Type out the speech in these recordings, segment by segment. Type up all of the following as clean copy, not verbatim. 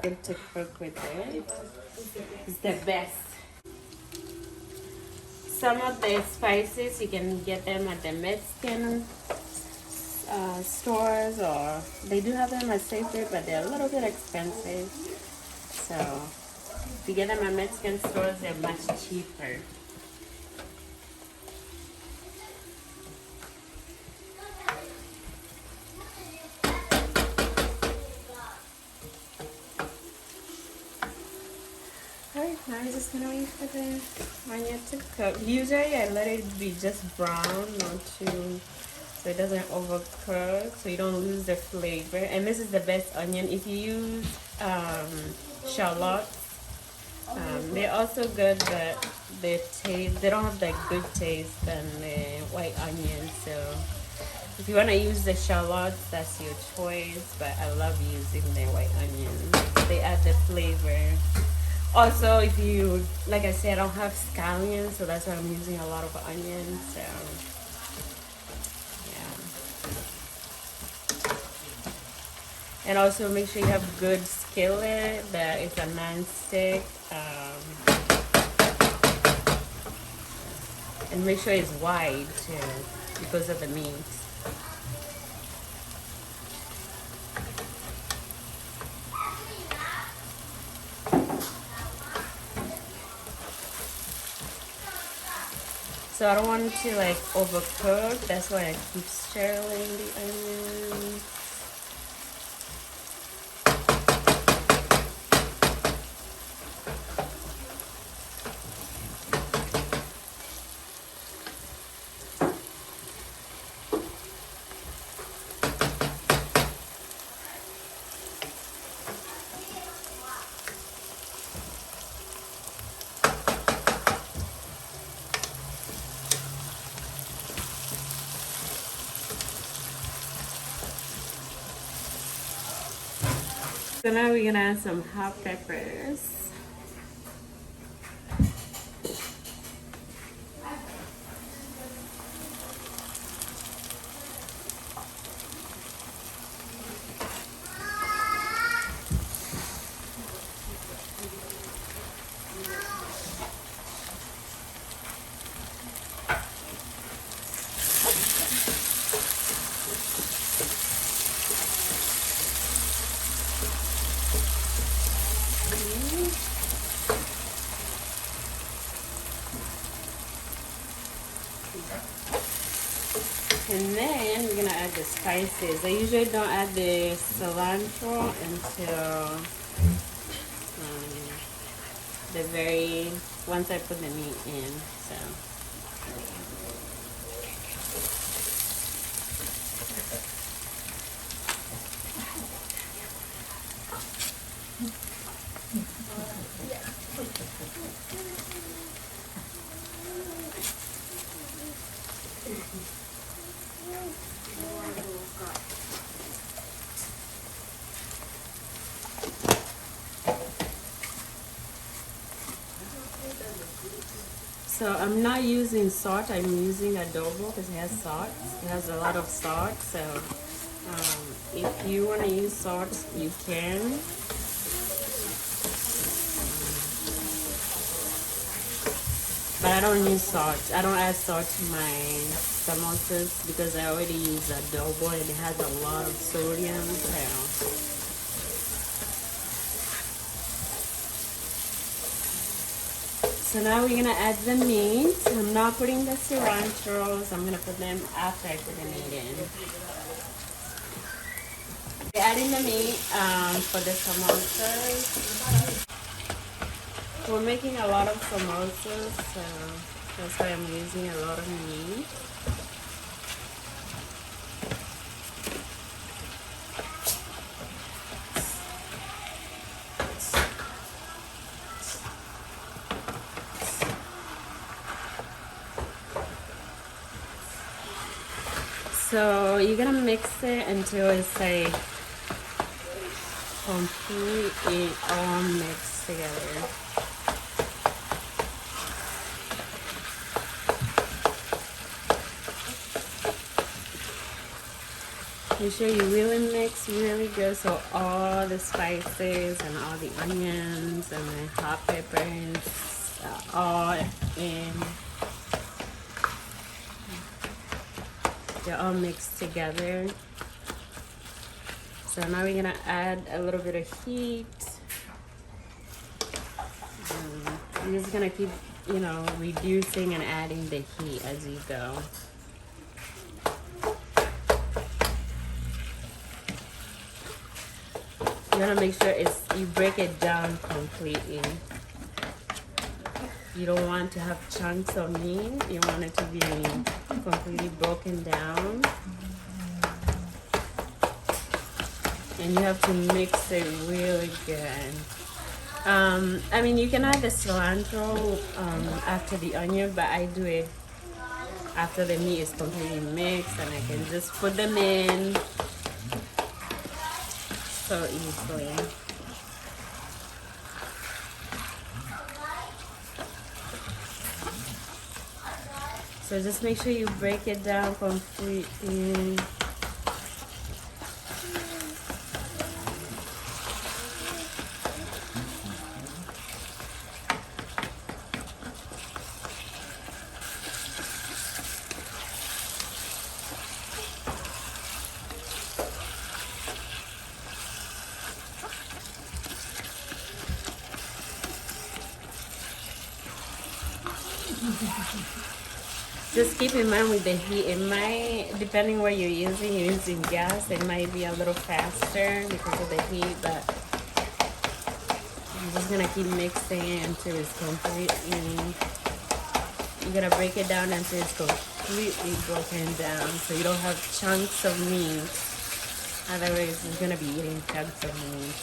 good to cook with it. It's the best. Some of the spices you can get them at the Mexican stores, or they do have them at Safeway, but they're a little bit expensive. So if you get them at Mexican stores, they're much cheaper. Alright, now I'm just gonna wait for the onion to cook. Usually I let it be just brown, not too, so it doesn't overcook, so you don't lose the flavor. And this is the best onion. If you use shallots, they're also good, but they don't have that good taste than the white onion. So if you want to use the shallots, that's your choice, but I love using the white onions. They add the flavor. Also, if you, like I said, I don't have scallions, so that's why I'm using a lot of onions. So yeah. And also make sure you have good skillet, that it's a non-stick. And make sure it's wide too, because of the meat. So I don't want it to like overcook. That's why I keep stirring the onions. So now we're gonna add some hot peppers. And then we're gonna add the spices. I usually don't add the cilantro until once I put the meat in. So. So I'm not using salt, I'm using adobo because it has salt. It has a lot of salt, so if you want to use salt, you can. But I don't use salt. I don't add salt to my samosas because I already use adobo and it has a lot of sodium. So now we're gonna add the meat. I'm not putting the cilantros. I'm gonna put them after I put the meat in. We're adding the meat for the samosas. We're making a lot of samosas, so that's why I'm using a lot of meat. So you're gonna mix it until it's like completely all mixed together. Make sure you really mix really good so all the spices and all the onions and the hot peppers are all in. They're all mixed together. So now we're gonna add a little bit of heat. I'm just gonna keep, reducing and adding the heat as you go. You wanna make sure you break it down completely. You don't want to have chunks of meat. You want it to be completely broken down. And you have to mix it really good. I mean, you can add the cilantro after the onion, but I do it after the meat is completely mixed, and I can just put them in so easily. So just make sure you break it down completely. Just keep in mind with the heat, it might, depending what you're using gas, it might be a little faster because of the heat, but I'm just gonna keep mixing it until it's completely, you gotta break it down until it's completely broken down so you don't have chunks of meat. Otherwise, you're gonna be eating chunks of meat,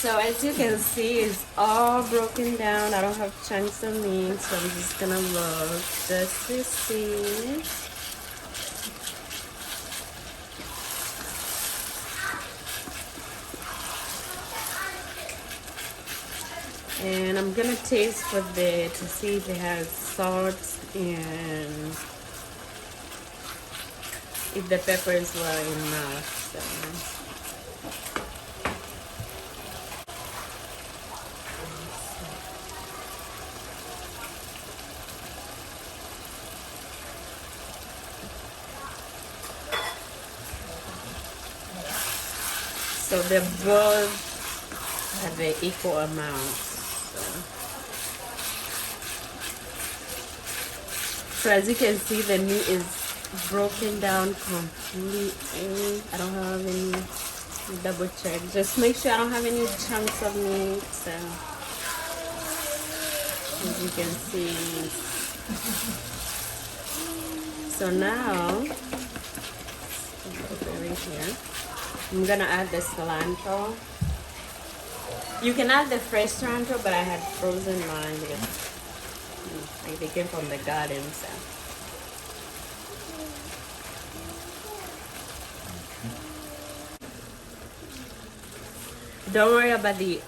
So as you can see, it's all broken down. I don't have chunks of meat, so I'm just gonna look just to see. And I'm gonna taste to see if it has salt and if the peppers were enough. So. So they're both have an equal amount. So as you can see, the meat is broken down completely. I don't have any, double check. Just make sure I don't have any chunks of meat. So as you can see. So now, right here. I'm gonna add the cilantro. You can add the fresh cilantro, but I had frozen mine because they came from the garden. So. Don't worry about the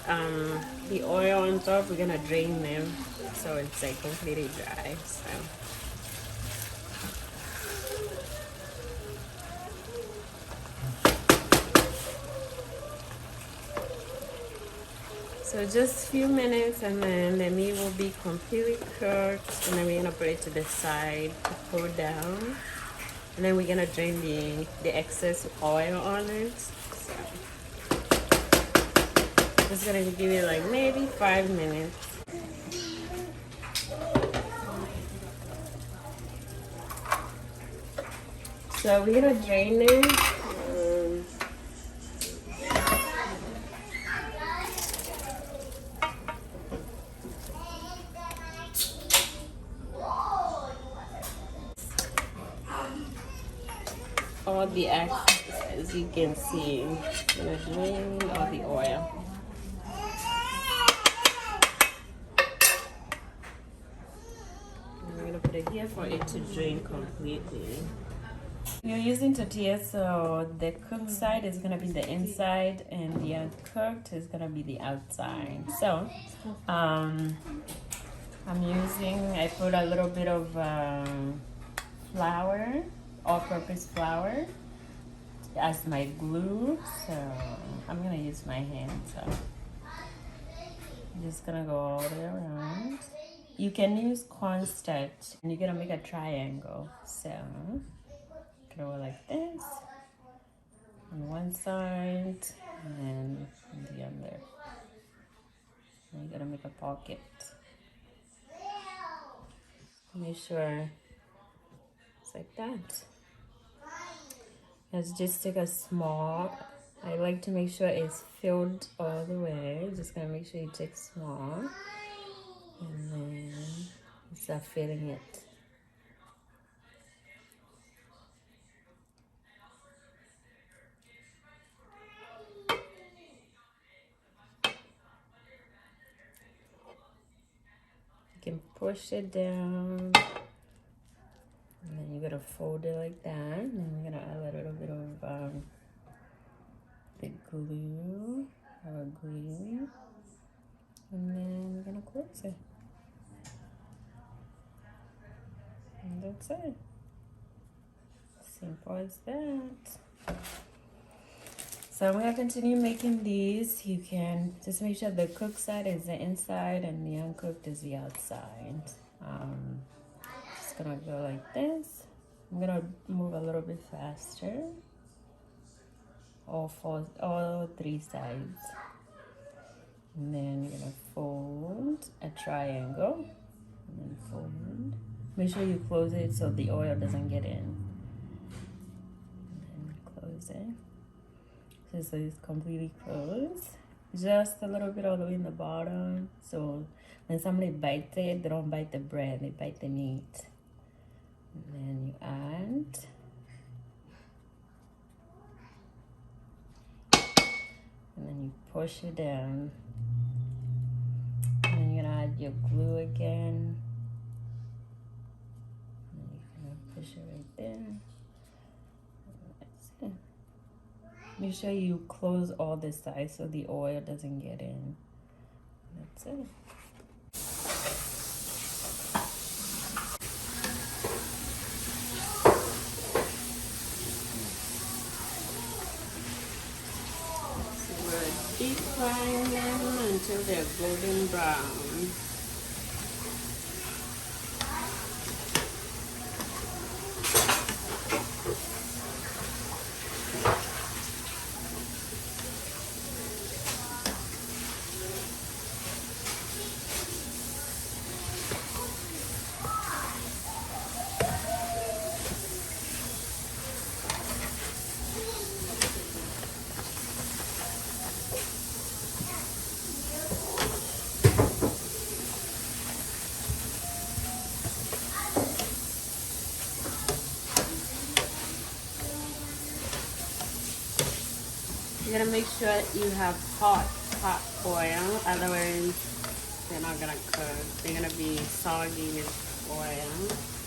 oil on top. We're gonna drain them so it's like completely dry. So just a few minutes and then the meat will be completely cooked, and then we're gonna put it to the side to cool down, and then we're gonna drain the excess oil on it. So just gonna give it like maybe 5 minutes. So we're gonna drain it. All the excess, as you can see, I'm gonna drain all the oil. I'm gonna put it here for it to drain completely. You're using tortillas, so the cooked side is gonna be the inside, and the uncooked is gonna be the outside. So, I put a little bit of flour, all-purpose flour, as my glue. So I'm gonna use my hand. So I'm just gonna go all the way around. You can use cornstarch, and you're gonna make a triangle. So throw it like this on one side, and then on the other. And you're gonna make a pocket. Make sure it's like that. Let's just take a small. I like to make sure it's filled all the way. Just gonna make sure you take small, and then start filling it. You can push it down, and then you're gonna fold it like that. And then we're gonna add a little bit of the glue, our glue, and then we're gonna close it. And that's it. Simple as that. So I'm gonna continue making these. You can just make sure the cooked side is the inside and the uncooked is the outside. Just gonna go like this. I'm gonna move a little bit faster. All three sides. And then you're gonna fold a triangle. And then fold. Make sure you close it so the oil doesn't get in. And then close it. So it's completely closed. Just a little bit all the way in the bottom. So when somebody bites it, they don't bite the bread, they bite the meat. And then you add. And then you push it down. And then you're gonna add your glue again. And you're gonna push it right there. That's it. Make sure you close all the sides so the oil doesn't get in. That's it. So we're deep frying them until they're golden brown. You're gonna make sure you have hot oil, otherwise they're not gonna cook. They're gonna be soggy with oil.